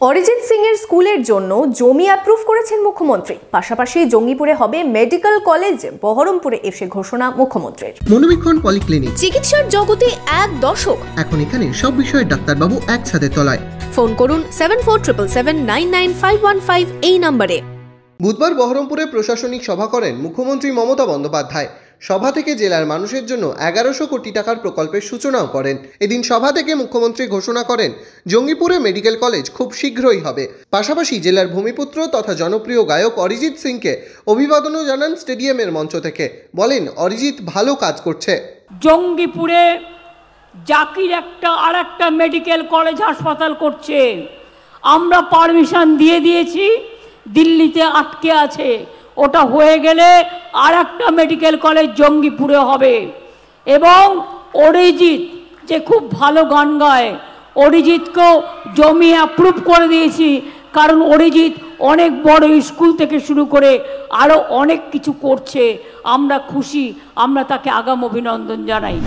অরিজিৎ সিং এর স্কুলের জন্য জমি অ্যাপ্রুভ করেছেন মুখ্যমন্ত্রী। পাশাপাশি জঙ্গিপুরে হবে মেডিকেল কলেজ, বহরমপুরে এসে ঘোষণা মুখ্যমন্ত্রীর। মনোবীক্ষণ পলিক্লিনিক, চিকিৎসার জগতে এক দশক। এখন এখানে সব বিষয়ে ডাক্তারবাবু একসাথে তলায়। ফোন করুন 7477799515 এই নম্বরে। বুধবার বহরমপুরে প্রশাসনিক সভা করেন মুখ্যমন্ত্রী মমতা বন্দ্যোপাধ্যায়। সভা থেকে জেলার মানুষের জন্য 1100 কোটি টাকার প্রকল্পের সূচনাও করেন। এদিন সভা থেকে মুখ্যমন্ত্রী ঘোষণা করেন জঙ্গিপুরে মেডিকেল কলেজ খুব শীঘ্রই হবে। পাশাপাশি জেলার ভূমিপুত্র তথা জনপ্রিয় গায়ক অরিজিৎ সিংকে অভিবাদনও জানান স্টেডিয়ামের মঞ্চ থেকে। বলেন অরিজিৎ ভালো কাজ করছে। জঙ্গিপুরে জাকির আরেকটা মেডিকেল কলেজ হাসপাতাল করছে, আমরা পারমিশন দিয়ে দিয়েছি, দিল্লিতে আটকে আছে, ওটা হয়ে গেলে আরেকটা মেডিকেল কলেজ জঙ্গিপুরে হবে। এবং অরিজিৎ যে খুব ভালো গান গায়, অরিজিৎকেও জমি অ্যাপ্রুভ করে দিয়েছি, কারণ অরিজিৎ অনেক বড় স্কুল থেকে শুরু করে আরও অনেক কিছু করছে। আমরা খুশি, আমরা তাকে আগাম অভিনন্দন জানাই।